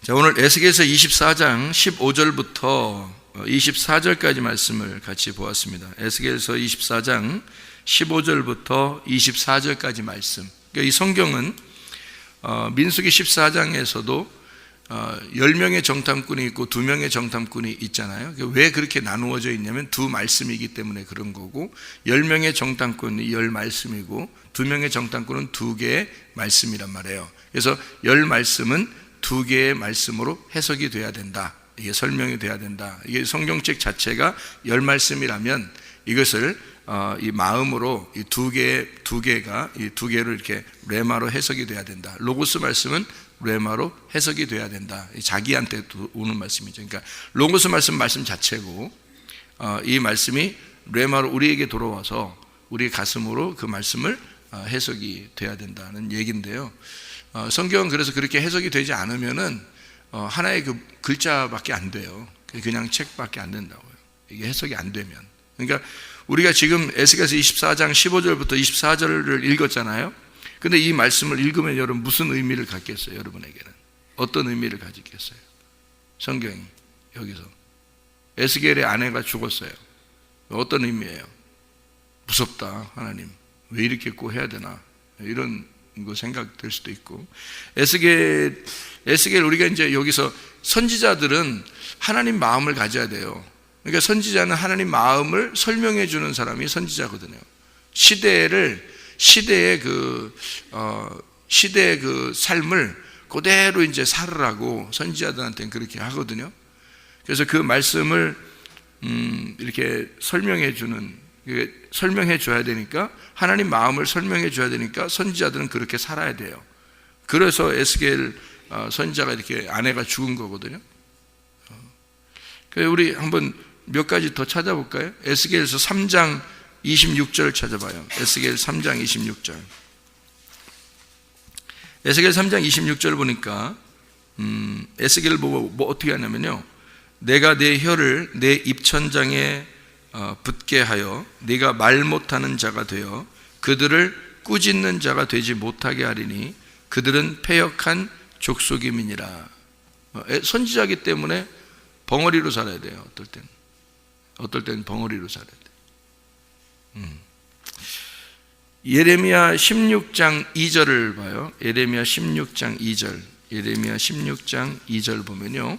자, 오늘 에스겔서 24장 15절부터 24절까지 말씀을 같이 보았습니다. 에스겔서 24장 15절부터 24절까지 말씀. 그러니까 이 성경은 민수기 14장에서도 10명의 정탐꾼이 있고 2명의 정탐꾼이 있잖아요. 왜 그렇게 나누어져 있냐면 두 말씀이기 때문에 그런 거고, 10명의 정탐꾼이 10말씀이고 2명의 정탐꾼은 2개의 말씀이란 말이에요. 그래서 10말씀은 2개의 말씀으로 해석이 돼야 된다. 이게 설명이 돼야 된다. 이게 성경책 자체가 10말씀이라면 이것을 이 마음으로 이 두 개가 이 2개를 이렇게 레마로 해석이 돼야 된다. 로고스 말씀은 레마로 해석이 돼야 된다. 자기한테 오는 말씀이죠. 그러니까 로고스 말씀 자체고, 이 말씀이 레마로 우리에게 돌아와서 우리 가슴으로 그 말씀을 해석이 돼야 된다는 얘기인데요. 성경은 그래서 그렇게 해석이 되지 않으면은 하나의 그 글자밖에 안 돼요. 그냥 책밖에 안 된다고요. 이게 해석이 안 되면. 그러니까 우리가 지금 에스겔서 24장 15절부터 24절을 읽었잖아요. 근데 이 말씀을 읽으면 여러분 무슨 의미를 갖겠어요? 여러분에게는 어떤 의미를 가지겠어요? 성경이 여기서 에스겔의 아내가 죽었어요. 어떤 의미예요? 무섭다. 하나님 왜 이렇게 꼭 해야 되나, 이런 거 생각될 수도 있고, 에스겔 우리가 이제 여기서 선지자들은 하나님 마음을 가져야 돼요. 그러니까 선지자는 하나님 마음을 설명해 주는 사람이 선지자거든요. 시대의 그 삶을 그대로 이제 살으라고 선지자들한테는 그렇게 하거든요. 그래서 그 말씀을 이렇게 설명해 줘야 되니까, 하나님 마음을 설명해 줘야 되니까 선지자들은 그렇게 살아야 돼요. 그래서 에스겔 선지자가 이렇게 아내가 죽은 거거든요. 그래서 우리 한번 몇 가지 더 찾아볼까요? 에스겔서 3장 26절 찾아봐요. 에스겔 3장 26절. 에스겔 3장 26절 보니까 에스겔을 보고 뭐 어떻게 하냐면요, 내가 내 혀를 내 입천장에 붙게 하여 네가 말 못하는 자가 되어 그들을 꾸짖는 자가 되지 못하게 하리니 그들은 패역한 족속임이니라. 선지자이기 때문에 벙어리로 살아야 돼요. 어떨 때는 벙어리로 살아야 돼요. 예레미야 16장 2절을 봐요. 예레미야 16장 2절. 예레미야 16장 2절 보면요,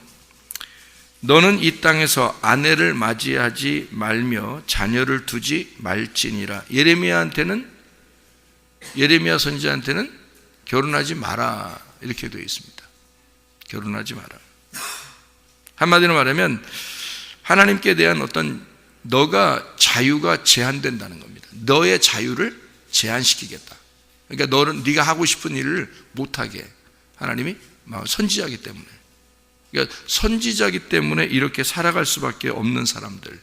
너는 이 땅에서 아내를 맞이하지 말며 자녀를 두지 말지니라. 예레미야 선지자한테는 결혼하지 마라, 이렇게 되어 있습니다. 결혼하지 마라. 한마디로 말하면 하나님께 대한 어떤 너가 자유가 제한된다는 겁니다. 너의 자유를 제한시키겠다. 그러니까 네가 하고 싶은 일을 못하게 하나님이 선지자이기 때문에, 그러니까 선지자이기 때문에 이렇게 살아갈 수밖에 없는 사람들,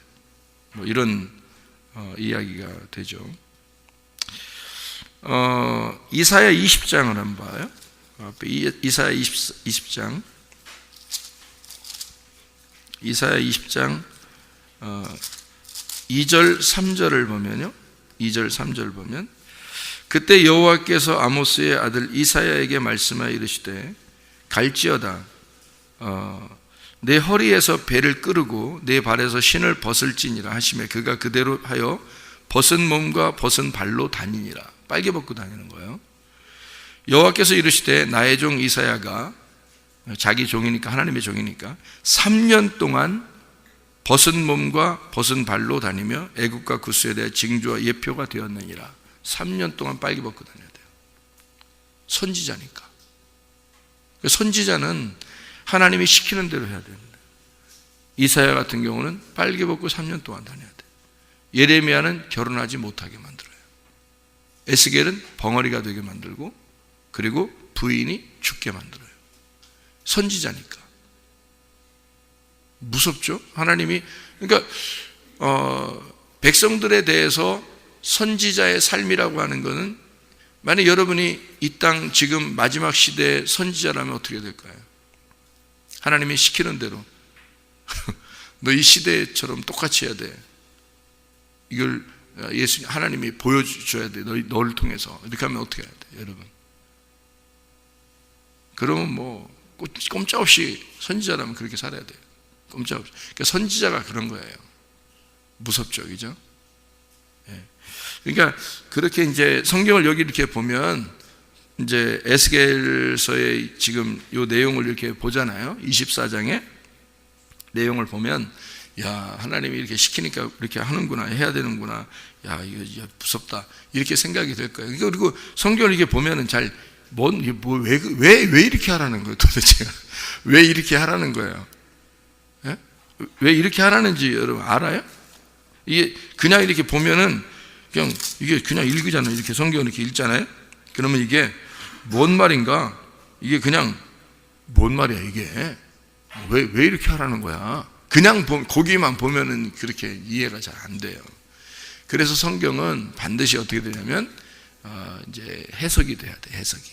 이런 이야기가 되죠. 이사야 20장을 한번 봐요. 이사야 20장. 이사야 20장 2절 3절을 보면요, 2절 3절 보면, 그때 여호와께서 아모스의 아들 이사야에게 말씀하여 이르시되 갈지어다 내 허리에서 배를 끄르고 내 발에서 신을 벗을지니라 하시매 그가 그대로 하여 벗은 몸과 벗은 발로 다니니라. 빨개 벗고 다니는 거예요. 여호와께서 이르시되 나의 종 이사야가, 자기 종이니까, 하나님의 종이니까 3년 동안 벗은 몸과 벗은 발로 다니며 애국과 구스에 대해 징조와 예표가 되었느니라. 3년 동안 빨개 벗고 다녀야 돼요. 선지자니까. 선지자는 하나님이 시키는 대로 해야 됩니다. 이사야 같은 경우는 빨개 벗고 3년 동안 다녀야 돼요. 예레미야는 결혼하지 못하게 만들어요. 에스겔은 벙어리가 되게 만들고, 그리고 부인이 죽게 만들어요. 선지자니까. 무섭죠? 하나님이, 그러니까 백성들에 대해서 선지자의 삶이라고 하는 것은, 만약 여러분이 이 땅 지금 마지막 시대의 선지자라면 어떻게 될까요? 하나님이 시키는 대로 너 이 시대처럼 똑같이 해야 돼. 이걸 하나님이 보여줘야 돼. 너를 통해서. 이렇게 하면 어떻게 해야 돼, 여러분? 그러면 꼼짝없이 선지자라면 그렇게 살아야 돼요. 꼼짝없이. 그러니까 선지자가 그런 거예요. 무섭죠, 그죠? 그러니까 그렇게 이제 성경을 여기 이렇게 보면 이제 에스겔서의 지금 요 내용을 이렇게 보잖아요. 24장의 내용을 보면 야, 하나님이 이렇게 시키니까 이렇게 하는구나, 해야 되는구나. 야, 이거 무섭다. 이렇게 생각이 될 거예요. 그리고 성경을 이렇게 보면은 왜 이렇게 하라는 거예요, 도대체? 왜 이렇게 하라는 거예요? 예? 왜 이렇게 하라는지 여러분 알아요? 이게 그냥 이렇게 보면은 이게 그냥 읽으잖아요. 이렇게 성경을 이렇게 읽잖아요. 그러면 이게 뭔 말인가? 이게 그냥 뭔 말이야, 이게? 왜 이렇게 하라는 거야? 그냥 거기만 보면은 그렇게 이해가 잘 안 돼요. 그래서 성경은 반드시 어떻게 되냐면 이제 해석이 돼야 돼, 해석이.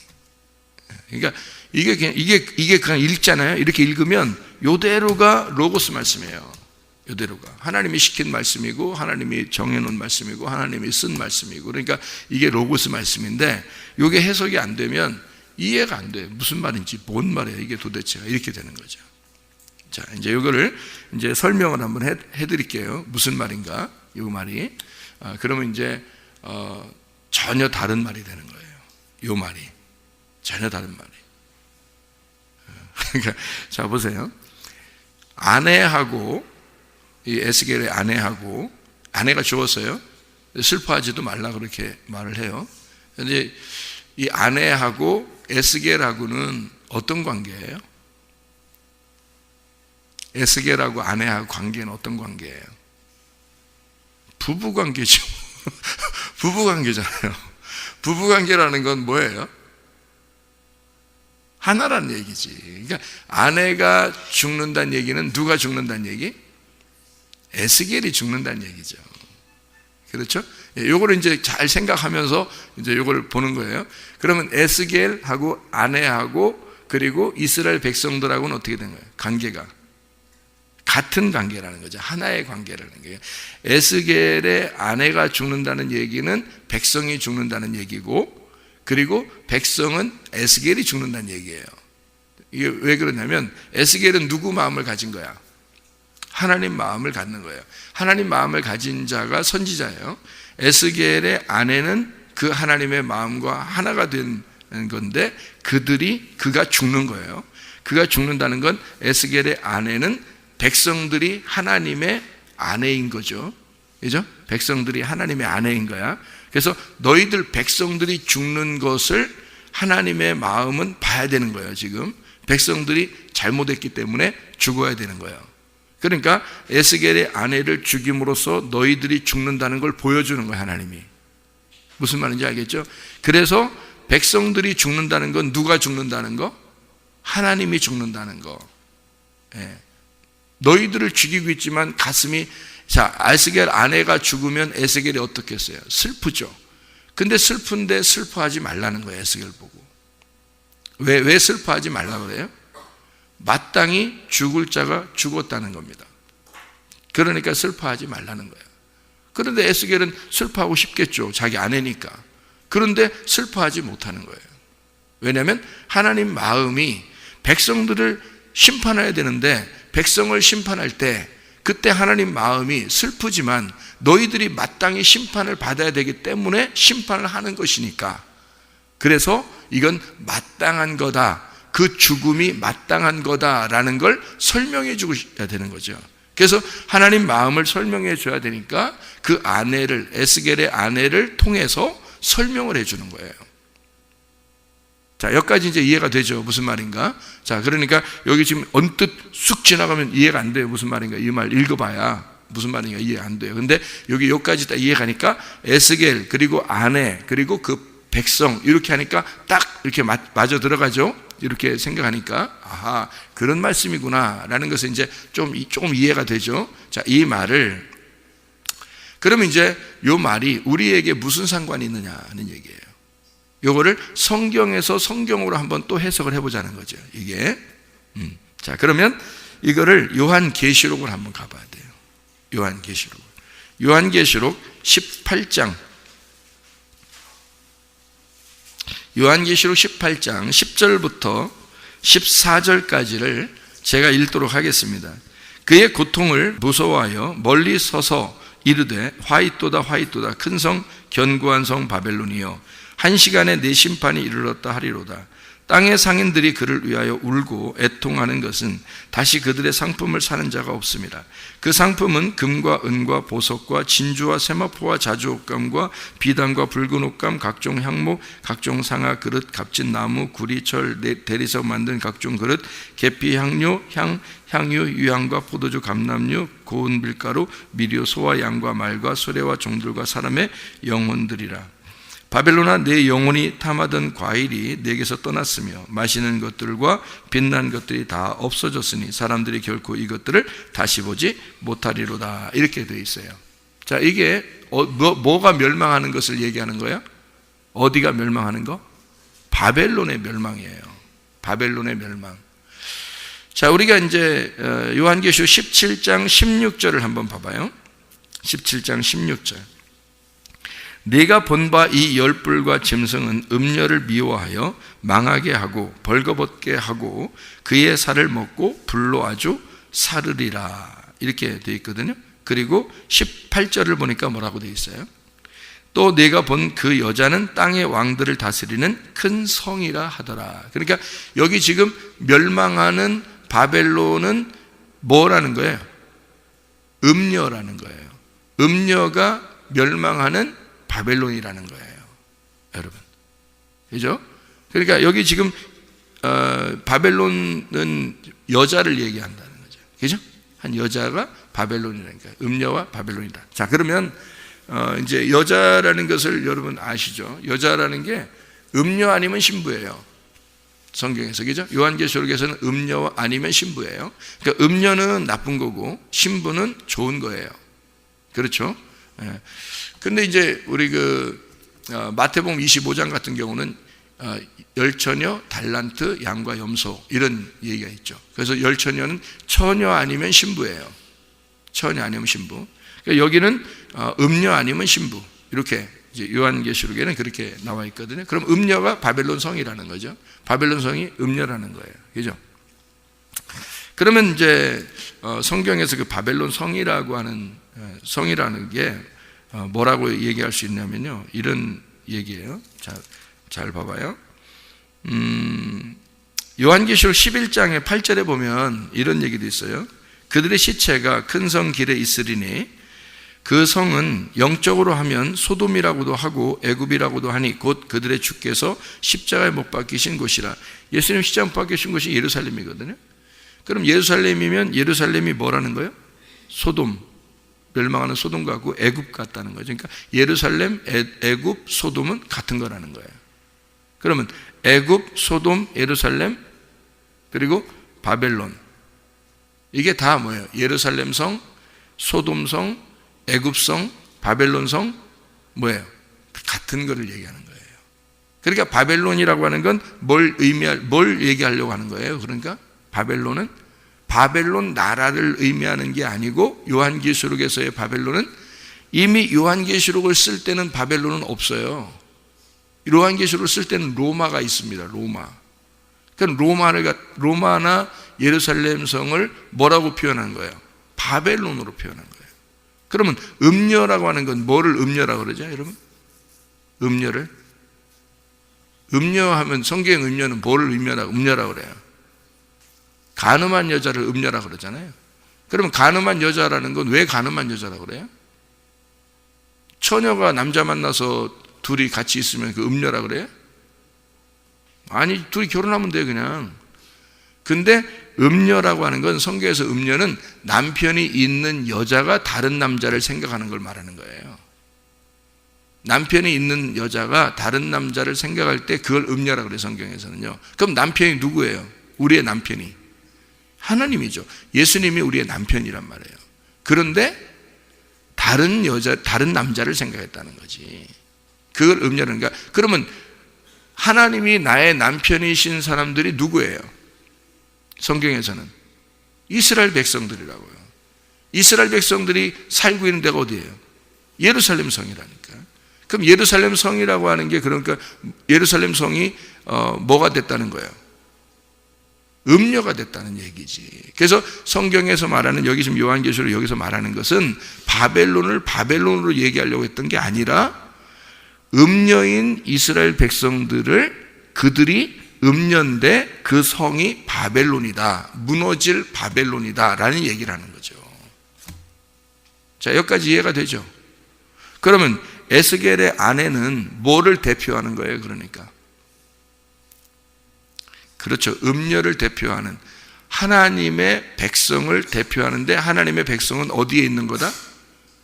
그러니까 이게 그냥 읽잖아요. 이렇게 읽으면 요대로가 로고스 말씀이에요. 요대로가 하나님이 시킨 말씀이고 하나님이 정해놓은 말씀이고 하나님이 쓴 말씀이고, 그러니까 이게 로고스 말씀인데 이게 해석이 안 되면 이해가 안 돼요. 무슨 말인지, 뭔 말이에요 이게 도대체가, 이렇게 되는 거죠. 자, 이제 이거를 이제 설명을 한번 해드릴게요. 무슨 말인가, 이 말이. 그러면 이제 전혀 다른 말이 되는 거예요. 이 말이 전혀 다른 말이. 그러니까 자, 보세요. 아내하고, 이 에스겔의 아내하고, 아내가 죽었어요. 슬퍼하지도 말라 그렇게 말을 해요. 근데 이 아내하고 에스겔하고는 어떤 관계예요? 에스겔하고 아내하고 관계는 어떤 관계예요? 부부 관계죠. 부부 관계잖아요. 부부 관계라는 건 뭐예요? 하나란 얘기지. 그러니까 아내가 죽는다는 얘기는 누가 죽는다는 얘기? 에스겔이 죽는다는 얘기죠. 그렇죠? 요거를 이제 잘 생각하면서 이제 요걸 보는 거예요. 그러면 에스겔하고 아내하고 그리고 이스라엘 백성들하고는 어떻게 된 거예요? 관계가 같은 관계라는 거죠. 하나의 관계라는 거예요. 에스겔의 아내가 죽는다는 얘기는 백성이 죽는다는 얘기고, 그리고 백성은 에스겔이 죽는다는 얘기예요. 이게 왜 그러냐면 에스겔은 누구 마음을 가진 거야? 하나님 마음을 갖는 거예요. 하나님 마음을 가진 자가 선지자예요. 에스겔의 아내는 그 하나님의 마음과 하나가 된 건데 그가 죽는 거예요. 그가 죽는다는 건 에스겔의 아내는 백성들이 하나님의 아내인 거죠. 그죠? 백성들이 하나님의 아내인 거야. 그래서 너희들 백성들이 죽는 것을 하나님의 마음은 봐야 되는 거예요. 지금 백성들이 잘못했기 때문에 죽어야 되는 거예요. 그러니까 에스겔의 아내를 죽임으로써 너희들이 죽는다는 걸 보여주는 거예요. 하나님이. 무슨 말인지 알겠죠? 그래서 백성들이 죽는다는 건 누가 죽는다는 거? 하나님이 죽는다는 거. 예. 너희들을 죽이고 있지만 가슴이, 자, 에스겔 아내가 죽으면 에스겔이 어떻겠어요? 슬프죠. 근데 슬픈데 슬퍼하지 말라는 거예요. 에스겔 보고. 왜 슬퍼하지 말라고 그래요? 마땅히 죽을 자가 죽었다는 겁니다. 그러니까 슬퍼하지 말라는 거예요. 그런데 에스겔은 슬퍼하고 싶겠죠. 자기 아내니까. 그런데 슬퍼하지 못하는 거예요. 왜냐하면 하나님 마음이 백성들을 심판해야 되는데 백성을 심판할 때 그때 하나님 마음이 슬프지만 너희들이 마땅히 심판을 받아야 되기 때문에 심판을 하는 것이니까, 그래서 이건 마땅한 거다, 그 죽음이 마땅한 거다라는 걸 설명해 주셔야 되는 거죠. 그래서 하나님 마음을 설명해 줘야 되니까 그 아내를, 에스겔의 아내를 통해서 설명을 해 주는 거예요. 자, 여기까지 이제 이해가 되죠. 무슨 말인가? 자, 그러니까 여기 지금 언뜻 쑥 지나가면 이해가 안 돼요. 무슨 말인가? 이 말 읽어봐야 무슨 말인가 이해 안 돼요. 근데 여기까지 다 이해가니까 에스겔, 그리고 아내, 그리고 그 백성, 이렇게 하니까 딱 이렇게 맞아 들어가죠. 이렇게 생각하니까, 아하, 그런 말씀이구나 라는 것은 이제 조금 이해가 되죠. 자, 이 말을, 그러면 이제 이 말이 우리에게 무슨 상관이 있느냐 하는 얘기예요. 요거를 성경에서 성경으로 한번 또 해석을 해보자는 거죠. 이게. 자, 그러면 이거를 요한계시록을 한번 가봐야 돼요. 요한계시록 18장. 요한계시록 18장 10절부터 14절까지를 제가 읽도록 하겠습니다. 그의 고통을 무서워하여 멀리 서서 이르되 화이또다 화이또다 큰 성 견고한 성 바벨론이여 한 시간에 내 심판이 이르렀다 하리로다. 땅의 상인들이 그를 위하여 울고 애통하는 것은 다시 그들의 상품을 사는 자가 없습니다. 그 상품은 금과 은과 보석과 진주와 세마포와 자주옥감과 비단과 붉은 옷감, 각종 향목, 각종 상아 그릇, 값진 나무, 구리, 철, 대리석 만든 각종 그릇, 계피, 향료, 향유, 유향과 포도주, 감람류, 고운 밀가루, 미료, 소와 양과 말과 수레와 종들과 사람의 영혼들이라. 바벨론아 내 영혼이 탐하던 과일이 내게서 떠났으며 마시는 것들과 빛난 것들이 다 없어졌으니 사람들이 결코 이것들을 다시 보지 못하리로다. 이렇게 되어 있어요. 자, 이게 뭐가 멸망하는 것을 얘기하는 거예요? 어디가 멸망하는 거? 바벨론의 멸망이에요. 바벨론의 멸망. 자, 우리가 이제 요한계시록 17장 16절을 한번 봐봐요. 17장 16절. 네가 본 바 이 열불과 짐승은 음녀를 미워하여 망하게 하고 벌거벗게 하고 그의 살을 먹고 불로 아주 사르리라. 이렇게 되어 있거든요. 그리고 18절을 보니까 뭐라고 되어 있어요? 또 네가 본 그 여자는 땅의 왕들을 다스리는 큰 성이라 하더라. 그러니까 여기 지금 멸망하는 바벨론은 뭐라는 거예요? 음녀라는 거예요. 음녀가 멸망하는 바벨론이라는 거예요, 여러분. 그죠? 그러니까 여기 지금 바벨론은 여자를 얘기한다는 거죠. 그죠? 한 여자가 바벨론이라니까. 음녀와 바벨론이다. 자, 그러면 이제 여자라는 것을 여러분 아시죠? 여자라는 게 음녀 아니면 신부예요. 성경에서. 그죠? 요한계시록에서는 음녀 아니면 신부예요. 그러니까 음녀는 나쁜 거고 신부는 좋은 거예요. 그렇죠? 예. 근데 이제 우리 마태복음 25장 같은 경우는 열처녀, 달란트, 양과 염소 이런 얘기가 있죠. 그래서 열처녀는 처녀 아니면 신부예요. 처녀 아니면 신부. 그러니까 여기는 음녀 아니면 신부. 이렇게 이제 요한계시록에는 그렇게 나와 있거든요. 그럼 음녀가 바벨론 성이라는 거죠. 바벨론 성이 음녀라는 거예요. 그죠? 그러면 이제 성경에서 그 바벨론 성이라고 하는 성이라는 게 뭐라고 얘기할 수 있냐면요, 이런 얘기예요. 잘 봐봐요. 요한계시록 11장의 8절에 보면 이런 얘기도 있어요. 그들의 시체가 큰 성 길에 있으리니 그 성은 영적으로 하면 소돔이라고도 하고 애굽이라고도 하니 곧 그들의 주께서 십자가에 못 박히신 곳이라. 예수님 십자가에 못 박히신 곳이 예루살렘이거든요. 그럼 예루살렘이면 예루살렘이 뭐라는 거예요? 소돔, 멸망하는 소돔 같고 애굽 같다는 거죠. 그러니까 예루살렘, 애굽, 소돔은 같은 거라는 거예요. 그러면 애굽, 소돔, 예루살렘 그리고 바벨론, 이게 다 뭐예요? 예루살렘 성, 소돔 성, 애굽 성, 바벨론 성, 뭐예요? 같은 거를 얘기하는 거예요. 그러니까 바벨론이라고 하는 건 뭘 얘기하려고 하는 거예요? 그러니까 바벨론은 바벨론 나라를 의미하는 게 아니고, 요한계시록에서의 바벨론은 이미 요한계시록을 쓸 때는 바벨론은 없어요. 요한계시록을 쓸 때는 로마가 있습니다. 로마. 그러니까 로마나 예루살렘 성을 뭐라고 표현한 거예요? 바벨론으로 표현한 거예요. 그러면 음녀라고 하는 건 뭐를 음녀라고 그러죠, 여러분? 음녀를? 음녀하면 성경 음녀는 뭐를 음녀라고 그래요? 가늠한 여자를 음녀라고 그러잖아요. 그러면 가늠한 여자라는 건 왜 가늠한 여자라고 그래요? 처녀가 남자 만나서 둘이 같이 있으면 그 음녀라고 그래요? 아니, 둘이 결혼하면 돼요, 그냥. 근데 음녀라고 하는 건, 성경에서 음녀는 남편이 있는 여자가 다른 남자를 생각하는 걸 말하는 거예요. 남편이 있는 여자가 다른 남자를 생각할 때 그걸 음녀라고 그래요, 성경에서는요. 그럼 남편이 누구예요? 우리의 남편이 하나님이죠. 예수님이 우리의 남편이란 말이에요. 그런데 다른 남자를 생각했다는 거지. 그걸 음녀라는 거야. 그러면 하나님이 나의 남편이신 사람들이 누구예요? 성경에서는 이스라엘 백성들이라고요. 이스라엘 백성들이 살고 있는 데가 어디예요? 예루살렘 성이라니까. 그럼 예루살렘 성이라고 하는 게, 그러니까 예루살렘 성이 뭐가 됐다는 거예요? 음녀가 됐다는 얘기지. 그래서 성경에서 말하는, 여기 지금 요한계시록 여기서 말하는 것은 바벨론을 바벨론으로 얘기하려고 했던 게 아니라 음녀인 이스라엘 백성들을, 그들이 음녀인데 그 성이 바벨론이다, 무너질 바벨론이다 라는 얘기를 하는 거죠. 자, 여기까지 이해가 되죠? 그러면 에스겔의 아내는 뭐를 대표하는 거예요? 그러니까 그렇죠, 음녀를 대표하는, 하나님의 백성을 대표하는데, 하나님의 백성은 어디에 있는 거다?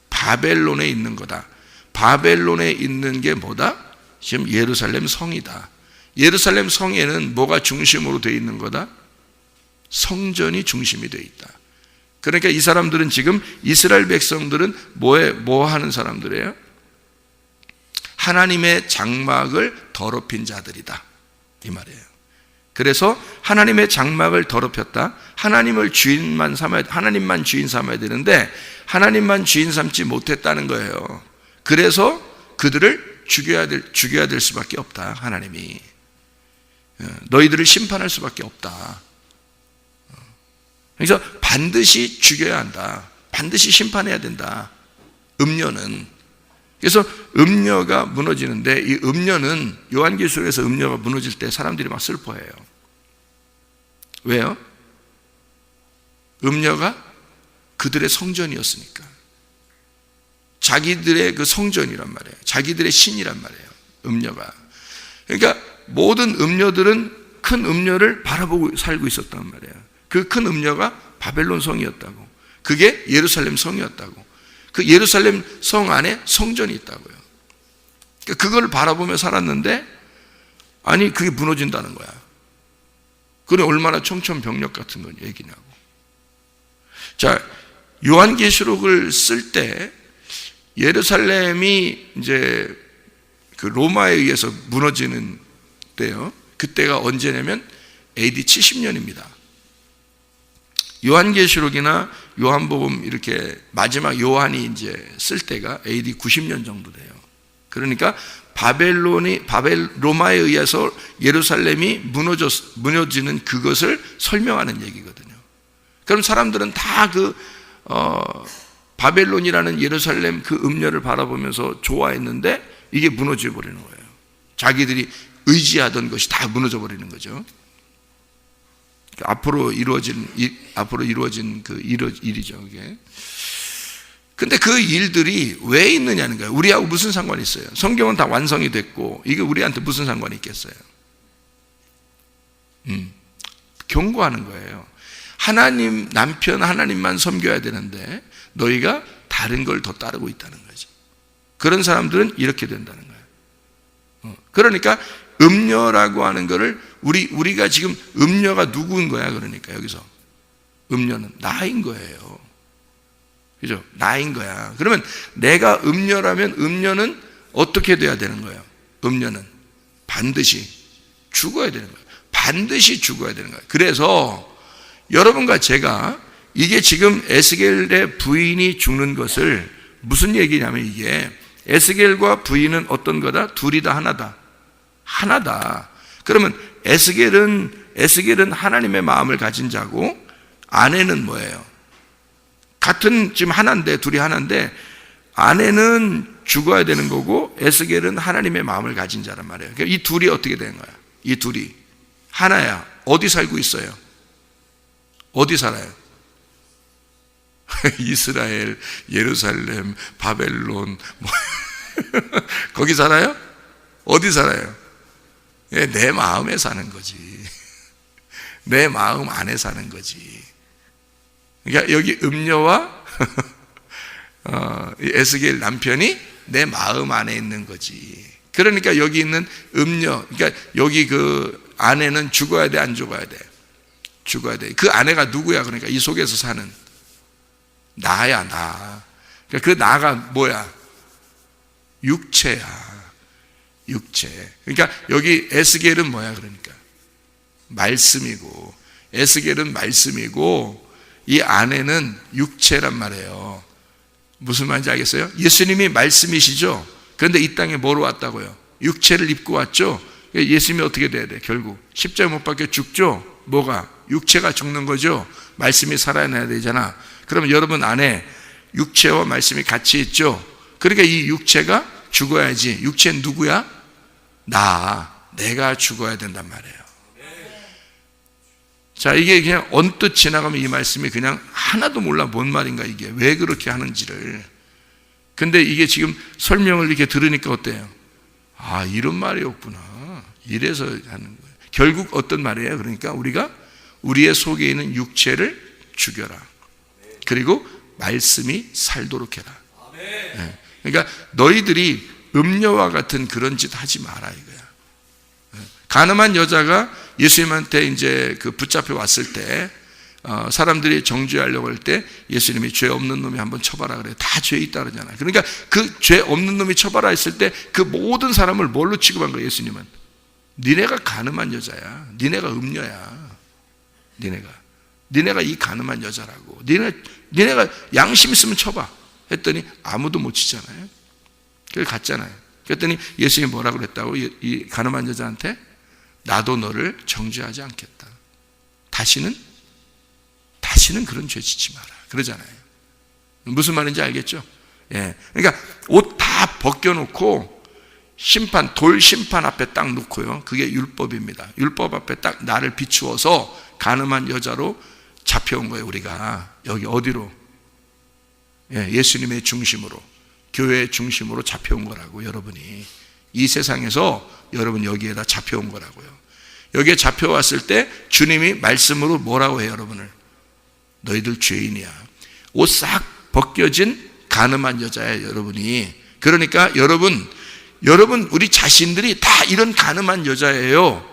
바벨론에 있는 거다. 바벨론에 있는 게 뭐다? 지금 예루살렘 성이다. 예루살렘 성에는 뭐가 중심으로 되어 있는 거다? 성전이 중심이 되어 있다. 그러니까 이 사람들은, 지금 이스라엘 백성들은 뭐 하는 사람들이에요? 하나님의 장막을 더럽힌 자들이다, 이 말이에요. 그래서 하나님의 장막을 더럽혔다. 하나님만 주인 삼아야 되는데 하나님만 주인 삼지 못했다는 거예요. 그래서 그들을 죽여야 될 수밖에 없다. 하나님이 너희들을 심판할 수밖에 없다. 그래서 반드시 죽여야 한다. 반드시 심판해야 된다, 음녀는. 그래서 음녀가 무너지는데, 이 음녀는, 요한계시록에서 음녀가 무너질 때 사람들이 막 슬퍼해요. 왜요? 음녀가 그들의 성전이었으니까. 자기들의 그 성전이란 말이에요. 자기들의 신이란 말이에요, 음녀가. 그러니까 모든 음녀들은 큰 음녀를 바라보고 살고 있었단 말이에요. 그 큰 음녀가 바벨론 성이었다고. 그게 예루살렘 성이었다고. 그 예루살렘 성 안에 성전이 있다고요. 그걸 바라보며 살았는데, 아니 그게 무너진다는 거야. 그게 얼마나 청천벽력 같은 건 얘기냐고. 자, 요한계시록을 쓸 때 예루살렘이 이제 그 로마에 의해서 무너지는 때요. 그때가 언제냐면 AD 70년입니다. 요한계시록이나 요한복음 이렇게 마지막 요한이 이제 쓸 때가 AD 90년 정도 돼요. 그러니까 로마에 의해서 예루살렘이 무너지는 그것을 설명하는 얘기거든요. 그럼 사람들은 다 바벨론이라는 예루살렘 그 음녀를 바라보면서 좋아했는데 이게 무너져 버리는 거예요. 자기들이 의지하던 것이 다 무너져 버리는 거죠. 앞으로 이루어진 그 일이죠, 그게. 근데 그 일들이 왜 있느냐는 거예요. 우리하고 무슨 상관이 있어요? 성경은 다 완성이 됐고 이게 우리한테 무슨 상관이 있겠어요? 경고하는 거예요. 남편 하나님만 섬겨야 되는데 너희가 다른 걸 더 따르고 있다는 거죠. 그런 사람들은 이렇게 된다는 거예요. 그러니까 음녀라고 하는 거를 우리가 지금 음녀가 누구인 거야? 그러니까 여기서 음녀는 나인 거예요. 그죠? 나인 거야. 그러면 내가 음녀라면 음녀는 어떻게 돼야 되는 거예요? 음녀는 반드시 죽어야 되는 거예요. 반드시 죽어야 되는 거예요. 그래서 여러분과 제가 이게 지금 에스겔의 부인이 죽는 것을 무슨 얘기냐면, 이게 에스겔과 부인은 어떤 거다? 둘이 다 하나다. 그러면 에스겔은 하나님의 마음을 가진 자고, 아내는 뭐예요? 같은 지금 둘이 하나인데 아내는 죽어야 되는 거고 에스겔은 하나님의 마음을 가진 자란 말이에요. 그러니까 이 둘이 어떻게 되는 거야? 이 둘이 하나야. 어디 살고 있어요? 어디 살아요? 이스라엘, 예루살렘, 바벨론 거기 살아요? 어디 살아요? 내 마음에 사는 거지. 내 마음 안에 사는 거지. 그러니까 여기 음녀와 에스겔 남편이 내 마음 안에 있는 거지. 그러니까 여기 있는 음녀, 그러니까 여기 그 아내는 죽어야 돼, 안 죽어야 돼? 죽어야 돼. 그 아내가 누구야? 그러니까 이 속에서 사는 나야, 나. 그러니까 그 나가 뭐야? 육체야. 육체. 그러니까 여기 에스겔은 뭐야? 그러니까 말씀이고, 에스겔은 말씀이고, 이 아내는 육체란 말이에요. 무슨 말인지 알겠어요? 예수님이 말씀이시죠? 그런데 이 땅에 뭐로 왔다고요? 육체를 입고 왔죠? 예수님이 어떻게 돼야 돼? 결국 십자가에 못 박혀 죽죠? 뭐가? 육체가 죽는 거죠. 말씀이 살아나야 되잖아. 그러면 여러분 안에 육체와 말씀이 같이 있죠. 그러니까 이 육체가 죽어야지. 육체는 누구야? 내가 죽어야 된단 말이에요. 자, 이게 그냥 언뜻 지나가면 이 말씀이 그냥 하나도 몰라. 뭔 말인가 이게. 왜 그렇게 하는지를. 근데 이게 지금 설명을 이렇게 들으니까 어때요? 아, 이런 말이었구나. 이래서 하는 거예요. 결국 어떤 말이에요? 그러니까 우리가 우리의 속에 있는 육체를 죽여라. 그리고 말씀이 살도록 해라. 네. 그러니까 너희들이 음녀와 같은 그런 짓 하지 마라 이거야. 가늠한 여자가 예수님한테 이제 그 붙잡혀 왔을 때 사람들이 정죄하려고 할 때 예수님이 죄 없는 놈이 한번 쳐봐라 그래요. 다 죄 있다 그러잖아요. 그러니까 그 죄 없는 놈이 쳐봐라 했을 때 그 모든 사람을 뭘로 취급한 거예요? 예수님은 니네가 가늠한 여자야. 니네가 음녀야. 니네가 이 가늠한 여자라고. 니네가 양심 있으면 쳐봐 했더니 아무도 못 치잖아요. 그래서 갔잖아요. 그랬더니 예수님이 뭐라고 그랬다고? 이 가늠한 여자한테 나도 너를 정죄하지 않겠다. 다시는 그런 죄 짓지 마라. 그러잖아요. 무슨 말인지 알겠죠? 예. 그러니까 옷 다 벗겨놓고 돌 심판 앞에 딱 놓고요. 그게 율법입니다. 율법 앞에 딱 나를 비추어서 가늠한 여자로 잡혀온 거예요. 우리가 여기 어디로? 예, 예수님의 중심으로, 교회의 중심으로 잡혀온 거라고. 여러분이 이 세상에서 여러분 여기에다 잡혀온 거라고요. 여기에 잡혀왔을 때 주님이 말씀으로 뭐라고 해요? 여러분을 너희들 죄인이야. 옷 싹 벗겨진 가늠한 여자야 여러분이. 그러니까 여러분 우리 자신들이 다 이런 가늠한 여자예요.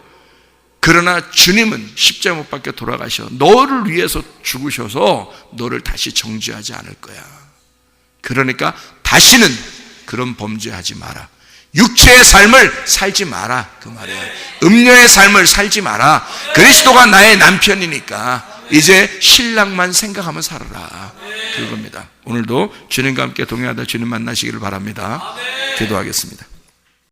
그러나 주님은 십자가 못 박혀 돌아가셔 너를 위해서 죽으셔서 너를 다시 정죄하지 않을 거야. 그러니까 다시는 그런 범죄하지 마라. 육체의 삶을 살지 마라 그 말이에요. 음녀의 삶을 살지 마라. 그리스도가 나의 남편이니까 이제 신랑만 생각하면 살아라. 그겁니다. 오늘도 주님과 함께 동행하다 주님 만나시기를 바랍니다. 기도하겠습니다.